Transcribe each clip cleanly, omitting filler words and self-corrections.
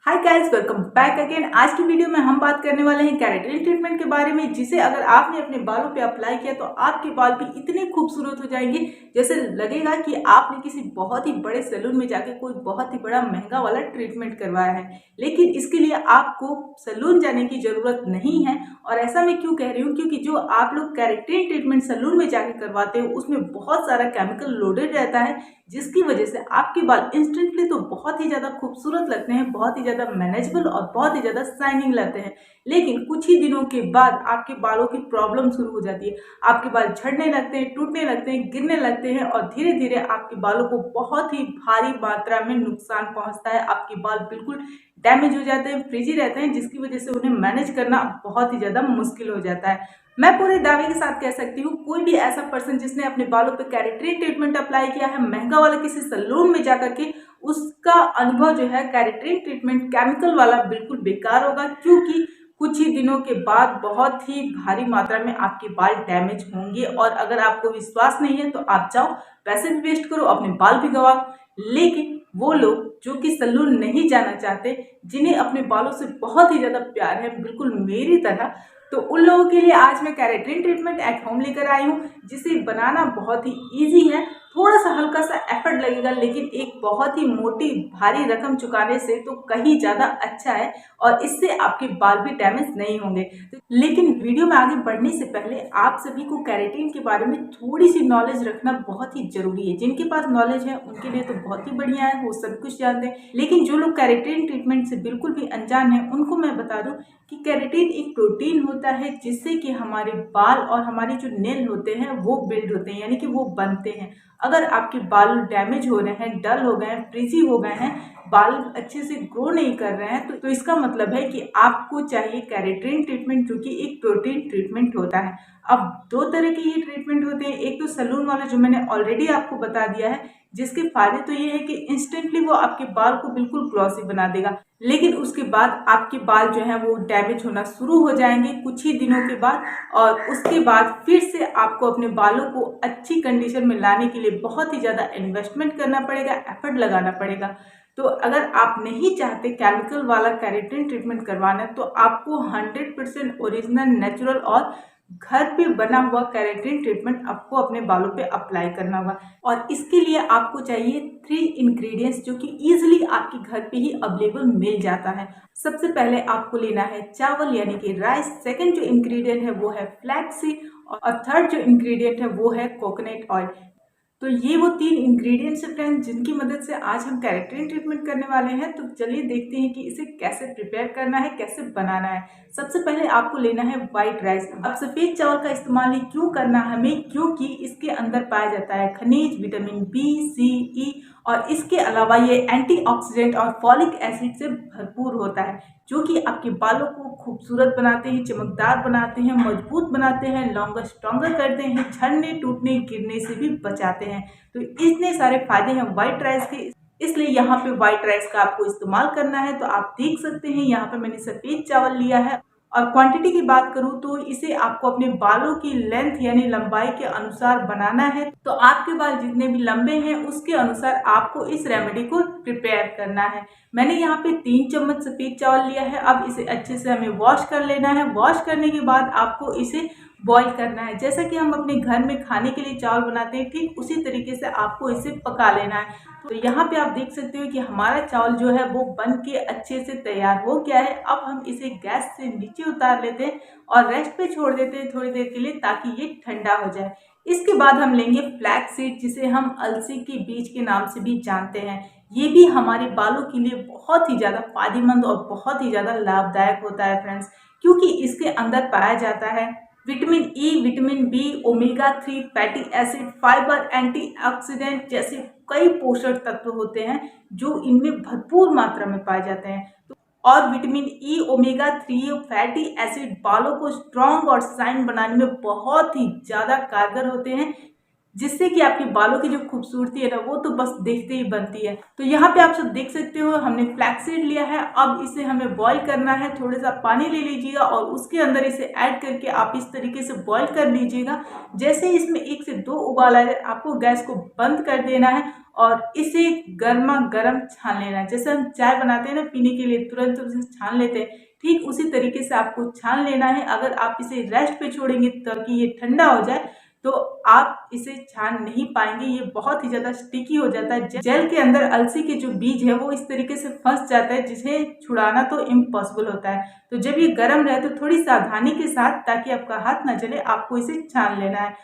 Hi guys, welcome back again. आज की video में हम बात करने वाले हैं केराटिन ट्रीटमेंट के बारे में, जिसे अगर आपने अपने बालों पे अप्लाई किया तो आपके बाल भी इतने खूबसूरत हो जाएंगे जैसे लगेगा कि आपने किसी बहुत ही बड़े सैलून में जाके कोई बहुत ही बड़ा महंगा वाला ट्रीटमेंट करवाया है। लेकिन इसके लिए आपको सैलून जाने की जरूरत नहीं है। और ऐसा मैं क्यों कह रही हूँ, क्योंकि जो आप लोग केराटिन ट्रीटमेंट सैलून में जाके करवाते हो उसमें बहुत सारा केमिकल लोडेड रहता है, जिसकी वजह से आपके बाल इंस्टेंटली तो बहुत ही ज़्यादा खूबसूरत लगते हैं, बहुत ही ज़्यादा मैनेजेबल और बहुत ही ज़्यादा शाइनिंग लगते हैं। लेकिन कुछ ही दिनों के बाद आपके बालों की प्रॉब्लम शुरू हो जाती है। आपके बाल झड़ने लगते हैं, टूटने लगते हैं, गिरने लगते हैं और धीरे धीरे आपके बालों को बहुत ही भारी मात्रा में नुकसान पहुंचता है। आपके बाल बिल्कुल डैमेज हो जाते हैं, फ्रिजी रहते हैं, जिसकी वजह से उन्हें मैनेज करना बहुत ही ज़्यादा मुश्किल हो जाता है। मैं पूरे दावे के साथ कह सकती हूँ, कोई भी ऐसा पर्सन जिसने अपने बालों पे केराटिन ट्रीटमेंट अप्लाई किया है महंगा वाला किसी सैलून में जाकर के, उसका अनुभव जो है केराटिन ट्रीटमेंट केमिकल वाला बिल्कुल बेकार होगा। क्योंकि कुछ ही दिनों के बाद बहुत ही भारी मात्रा में आपके बाल डैमेज होंगे। और अगर आपको विश्वास नहीं है तो आप जाओ, पैसे भी वेस्ट करो, अपने बाल भी गवाओ। लेकिन वो लोग जो कि सैलून नहीं जाना चाहते, जिन्हें अपने बालों से बहुत ही ज्यादा प्यार है, बिल्कुल मेरी तरह, तो उन लोगों के लिए आज मैं केराटिन ट्रीटमेंट एट होम लेकर आई हूँ, जिसे बनाना बहुत ही इजी है। थोड़ा सा हल्का सा एफर्ट लगेगा, लेकिन एक बहुत ही मोटी भारी रकम चुकाने से तो कहीं ज़्यादा अच्छा है और इससे आपके बाल भी डैमेज नहीं होंगे। लेकिन वीडियो में आगे बढ़ने से पहले आप सभी को केराटिन के बारे में थोड़ी सी नॉलेज रखना बहुत ही जरूरी है। जिनके पास नॉलेज है उनके लिए तो बहुत ही बढ़िया है, वो सब कुछ जानते हैं। लेकिन जो लोग केराटिन ट्रीटमेंट से बिल्कुल भी अनजान है, उनको मैं बता दूं कि केराटिन एक प्रोटीन होता है, जिससे कि हमारे बाल और हमारे जो नेल होते हैं वो बिल्ड होते हैं, यानी कि वो बनते हैं। अगर आपके बाल डैमेज हो रहे हैं, डल हो गए हैं, फ्रिजी हो गए हैं, बाल अच्छे से ग्रो नहीं कर रहे हैं, तो इसका मतलब है कि आपको चाहिए केराटिन ट्रीटमेंट, जो कि एक प्रोटीन ट्रीटमेंट होता है। अब दो तरह के ये ट्रीटमेंट होते हैं। एक तो सैलून वाला, जो मैंने ऑलरेडी आपको बता दिया है, जिसके फायदे तो ये है कि इंस्टेंटली वो आपके बाल को बिल्कुल ग्लॉसी बना देगा। लेकिन उसके बाद आपके बाल जो है वो डैमेज होना शुरू हो जाएंगे कुछ ही दिनों के बाद। और उसके बाद फिर से आपको अपने बालों को अच्छी कंडीशन में लाने के लिए बहुत ही ज़्यादा इन्वेस्टमेंट करना पड़ेगा, एफर्ट लगाना पड़ेगा। तो अगर आप नहीं चाहते केमिकल वाला केराटिन ट्रीटमेंट करवाना, तो आपको 100% ओरिजिनल, नेचुरल और घर पे बना हुआ केराटिन ट्रीटमेंट आपको अपने बालों पे अप्लाई करना होगा। और इसके लिए आपको चाहिए 3 इंग्रेडिएंट्स, जो कि इजीली आपके घर पे ही अवेलेबल मिल जाता है। सबसे पहले आपको लेना है चावल, यानी कि राइस। सेकंड जो इंग्रेडिएंट है वो है फ्लैक्स सीड, और थर्ड जो इंग्रेडिएंट है वो है कोकोनट ऑयल। तो ये वो 3 इंग्रेडिएंट्स है फ्रेंड्स, जिनकी मदद से आज हम केराटिन ट्रीटमेंट करने वाले हैं। तो चलिए देखते हैं कि इसे कैसे प्रिपेयर करना है, कैसे बनाना है। सबसे पहले आपको लेना है व्हाइट राइस। अब सफेद चावल का इस्तेमाल ही क्यों करना है हमें, क्योंकि इसके अंदर पाया जाता है खनिज, विटामिन बी, सी, ई, और इसके अलावा ये एंटीऑक्सीडेंट और फॉलिक एसिड से भरपूर होता है, जो कि आपके बालों को खूबसूरत बनाते हैं, चमकदार बनाते हैं, मजबूत बनाते हैं, लॉन्गर स्ट्रॉन्गर करते हैं, झड़ने, टूटने, गिरने से भी बचाते हैं। तो इतने सारे फायदे हैं व्हाइट राइस के, इसलिए यहाँ पे व्हाइट राइस का आपको इस्तेमाल करना है। तो आप देख सकते हैं यहाँ पे मैंने सफेद चावल लिया है। और क्वांटिटी की बात करूं तो इसे आपको अपने बालों की लेंथ यानी लंबाई के अनुसार बनाना है। तो आपके बाल जितने भी लंबे हैं उसके अनुसार आपको इस रेमेडी को प्रिपेयर करना है। मैंने यहाँ पे 3 चम्मच सफेद चावल लिया है। अब इसे अच्छे से हमें वॉश कर लेना है। वॉश करने के बाद आपको इसे बॉईल करना है। जैसा कि हम अपने घर में खाने के लिए चावल बनाते हैं, ठीक उसी तरीके से आपको इसे पका लेना है। तो यहाँ पे आप देख सकते हो कि हमारा चावल जो है वो बन के अच्छे से तैयार हो गया है। अब हम इसे गैस से नीचे उतार लेते हैं और रेस्ट पे छोड़ देते हैं थोड़ी देर के लिए, ताकि ये ठंडा हो जाए। इसके बाद हम लेंगे फ्लैक्स सीड, जिसे हम अलसी के बीज के नाम से भी जानते हैं। ये भी हमारे बालों के लिए बहुत ही ज़्यादा फायदेमंद और बहुत ही ज़्यादा लाभदायक होता है फ्रेंड्स, क्योंकि इसके अंदर पाया जाता है vitamin E, vitamin B, omega 3 fatty acid, fibre, antioxidant जैसे कई पोषक तत्व होते हैं, जो इनमें भरपूर मात्रा में पाए जाते हैं। और vitamin E, omega 3 fatty acid बालों को स्ट्रॉन्ग और शाइन बनाने में बहुत ही ज़्यादा कारगर होते हैं, जिससे कि आपके बालों की जो खूबसूरती है ना वो तो बस देखते ही बनती है। तो यहाँ पे आप सब देख सकते हो हमने फ्लैक्सीड लिया है। अब इसे हमें बॉईल करना है। थोड़ा सा पानी ले लीजिएगा और उसके अंदर इसे ऐड करके आप इस तरीके से बॉईल कर लीजिएगा। जैसे ही इसमें 1 से 2 उबाल आ जाए आपको गैस को बंद कर देना है और इसे गर्मा गर्म छान लेना है। जैसे हम चाय बनाते हैं ना पीने के लिए, तुरंत उसे छान लेते हैं, ठीक उसी तरीके से आपको छान लेना है। अगर आप इसे रेस्ट पे छोड़ेंगे ताकि ये ठंडा हो जाए तो आप इसे छान नहीं पाएंगे, ये बहुत ही ज्यादा स्टिकी हो जाता है। जेल के अंदर अलसी के जो बीज है वो इस तरीके से फंस जाता है जिसे छुड़ाना तो इम्पॉसिबल होता है। तो जब ये गर्म रहे तो थोड़ी सावधानी के साथ, ताकि आपका हाथ ना जले, आपको इसे छान लेना है।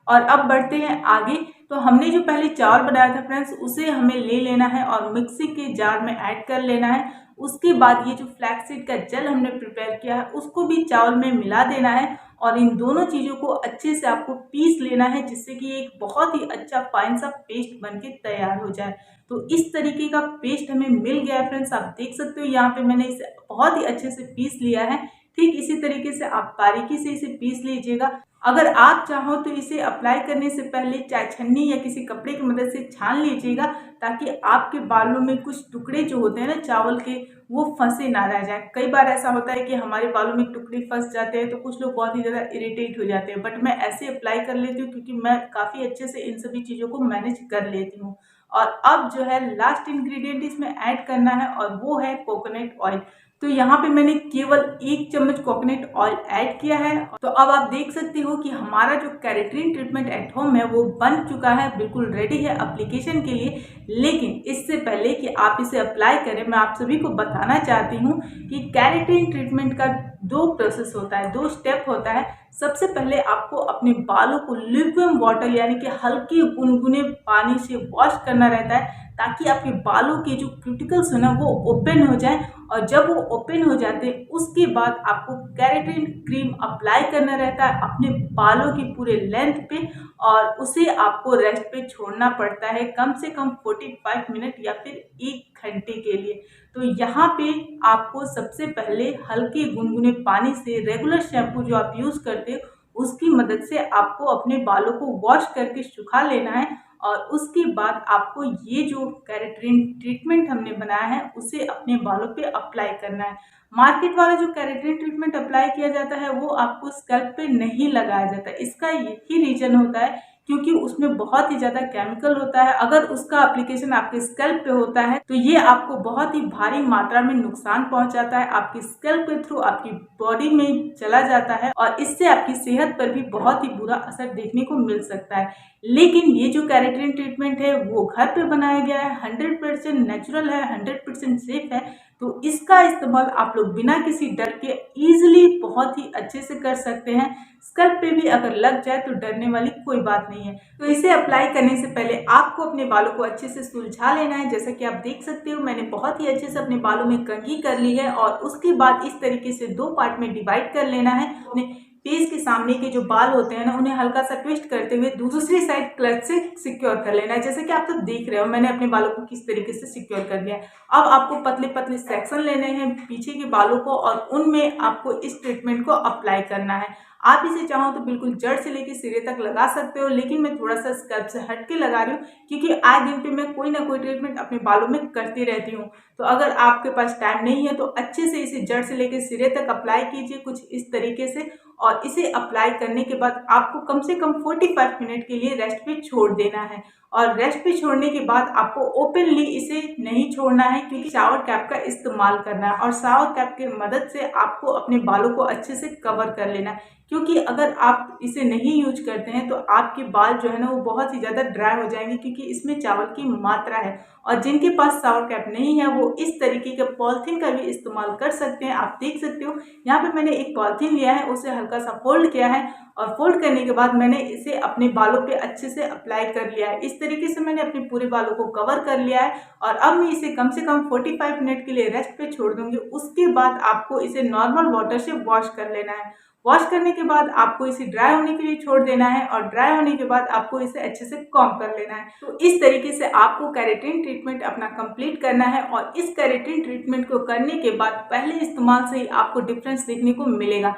और अब बढ़ते हैं आगे। तो हमने जो पहले चावल बनाया था फ्रेंड्स, उसे हमें ले लेना है और मिक्सी के जार में ऐड कर लेना है। उसके बाद ये जो फ्लैक्सीड का जेल हमने प्रिपेयर किया है उसको भी चावल में मिला देना है और इन दोनों चीज़ों को अच्छे से आपको पीस लेना है, जिससे कि एक बहुत ही अच्छा फाइन सा पेस्ट बनके तैयार हो जाए। तो इस तरीके का पेस्ट हमें मिल गया है फ्रेंड्स, आप देख सकते हो यहाँ पे मैंने इसे बहुत ही अच्छे से पीस लिया है। ठीक इसी तरीके से आप बारीकी से इसे पीस लीजिएगा। अगर आप चाहो तो इसे अप्लाई करने से पहले चाय छन्नी या किसी कपड़े की मदद से छान लीजिएगा, ताकि आपके बालों में कुछ टुकड़े जो होते हैं ना चावल के, वो फंसे ना रह जाए। कई बार ऐसा होता है कि हमारे बालों में टुकड़े फंस जाते हैं तो कुछ लोग बहुत ही ज़्यादा इरिटेट हो जाते हैं, बट मैं ऐसे अप्लाई कर लेती हूँ क्योंकि मैं काफ़ी अच्छे से इन सभी चीज़ों को मैनेज कर लेती हूँ। और अब जो है लास्ट इंग्रेडिएंट इसमें ऐड करना है और वो है कोकोनट ऑयल। तो यहाँ पे मैंने केवल 1 चम्मच कोकोनट ऑयल ऐड किया है। तो अब आप देख सकते हो कि हमारा जो केराटिन ट्रीटमेंट एट होम है वो बन चुका है, बिल्कुल रेडी है एप्लीकेशन के लिए। लेकिन इससे पहले कि आप इसे अप्लाई करें, मैं आप सभी को बताना चाहती हूँ कि केराटिन ट्रीटमेंट का 2 प्रोसेस होता है, 2 स्टेप होता है। सबसे पहले आपको अपने बालों को ल्यूकेवार्म वाटर यानी कि हल्के गुनगुने पानी से वॉश करना रहता है, ताकि आपके बालों के जो क्यूटिकल्स है ना वो ओपन हो जाए। और जब वो ओपन हो जाते हैं उसके बाद आपको केराटिन क्रीम अप्लाई करना रहता है अपने बालों की पूरे लेंथ पे, और उसे आपको रेस्ट पे छोड़ना पड़ता है कम से कम 45 मिनट या फिर 1 घंटे के लिए। तो यहाँ पे आपको सबसे पहले हल्के गुनगुने पानी से रेगुलर शैम्पू जो आप यूज़ करते हो उसकी मदद से आपको अपने बालों को वॉश करके सुखा लेना है। और उसके बाद आपको ये जो केराटिन ट्रीटमेंट हमने बनाया है उसे अपने बालों पे अप्लाई करना है। मार्केट वाला जो केराटिन ट्रीटमेंट अप्लाई किया जाता है वो आपको स्कैल्प पे नहीं लगाया जाता। इसका यही रीजन होता है क्योंकि उसमें बहुत ही ज़्यादा केमिकल होता है। अगर उसका एप्लीकेशन आपके स्कैल्प पे होता है तो ये आपको बहुत ही भारी मात्रा में नुकसान पहुंचाता है, आपकी स्कैल्प के थ्रू आपकी बॉडी में चला जाता है और इससे आपकी सेहत पर भी बहुत ही बुरा असर देखने को मिल सकता है। लेकिन ये जो केराटिन ट्रीटमेंट है वो घर पे बनाया गया है, 100% नेचुरल है, 100% सेफ है। तो इसका इस्तेमाल आप लोग बिना किसी डर के इजीली बहुत ही अच्छे से कर सकते हैं। स्कैल्प पे भी अगर लग जाए तो डरने वाली कोई बात नहीं है। तो इसे अप्लाई करने से पहले आपको अपने बालों को अच्छे से सुलझा लेना है। जैसा कि आप देख सकते हो मैंने बहुत ही अच्छे से अपने बालों में कंघी कर ली है और उसके बाद इस तरीके से 2 पार्ट में डिवाइड कर लेना है। अपने फेस के सामने के जो बाल होते हैं ना उन्हें हल्का सा ट्विस्ट करते हुए दूसरी साइड क्लच से सिक्योर कर लेना है। जैसे कि आप तो देख रहे हो मैंने अपने बालों को किस तरीके से सिक्योर कर दिया है। अब आपको पतले पतले सेक्शन लेने हैं पीछे के बालों को और उनमें आपको इस ट्रीटमेंट को अप्लाई करना है। आप इसे चाहो तो बिल्कुल जड़ से लेकर सिरे तक लगा सकते हो, लेकिन मैं थोड़ा सा स्कैल्प से हट के लगा रही हूँ क्योंकि आए दिन पे मैं कोई ना कोई ट्रीटमेंट अपने बालों में करती रहती हूँ। तो अगर आपके पास टाइम नहीं है तो अच्छे से इसे जड़ से लेकर सिरे तक अप्लाई कीजिए कुछ इस तरीके से। और इसे अप्लाई करने के बाद आपको कम से कम 45 मिनट के लिए रेस्ट पे छोड़ देना है। और रेस्ट पे छोड़ने के बाद आपको ओपनली इसे नहीं छोड़ना है क्योंकि शावर कैप का इस्तेमाल करना है और शावर कैप की मदद से आपको अपने बालों को अच्छे से कवर कर लेना है। क्योंकि अगर आप इसे नहीं यूज करते हैं तो आपके बाल जो है ना वो बहुत ही ज़्यादा ड्राई हो जाएंगे क्योंकि इसमें चावल की मात्रा है। और जिनके पास शावर कैप नहीं है वो इस तरीके के पॉलिथीन का भी इस्तेमाल कर सकते हैं। आप देख सकते हो यहाँ पे मैंने एक पॉलिथीन लिया है, उसे हल्का सा फोल्ड किया है और फोल्ड करने के बाद मैंने इसे अपने बालों पे अच्छे से अप्लाई कर लिया है। इस तरीके से मैंने अपने पूरे बालों को कवर कर लिया है और अब मैं इसे कम से कम 45 मिनट के लिए रेस्ट पे छोड़ दूंगी। उसके बाद आपको इसे नॉर्मल वाटर से वॉश कर लेना है। वॉश करने के बाद आपको इसे ड्राई होने के लिए छोड़ देना है और ड्राई होने के बाद आपको इसे अच्छे से कॉम्ब कर लेना है। तो इस तरीके से आपको केराटिन ट्रीटमेंट अपना कंप्लीट करना है और इस केराटिन ट्रीटमेंट को करने के बाद पहले इस्तेमाल से ही आपको डिफरेंस देखने को मिलेगा।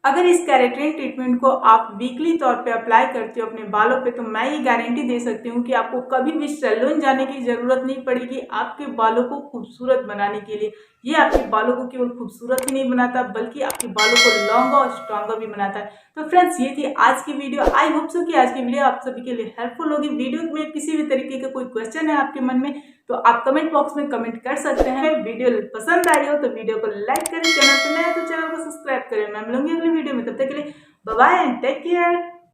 अगर इस केराटिन ट्रीटमेंट को आप वीकली तौर पे अप्लाई करते हो अपने बालों पे, तो मैं ये गारंटी दे सकती हूँ कि आपको कभी भी सैलून जाने की ज़रूरत नहीं पड़ेगी आपके बालों को खूबसूरत बनाने के लिए। ये आपके बालों को केवल खूबसूरत ही नहीं बनाता, बल्कि आपके बालों को लॉन्गर और स्ट्रॉन्गर भी बनाता है। तो फ्रेंड्स, ये थी आज की वीडियो। आई होप सो कि आज की वीडियो आप सभी के लिए हेल्पफुल होगी। वीडियो में किसी भी तरीके का कोई क्वेश्चन है आपके मन में, तो आप कमेंट बॉक्स में कमेंट कर सकते हैं। वीडियो पसंद आई हो तो वीडियो को लाइक करें, चैनल पर नया तो चैनल को सब्सक्राइब करें। मैं मिलूंगी अगली वीडियो में, तब तक के लिए bye bye and take care.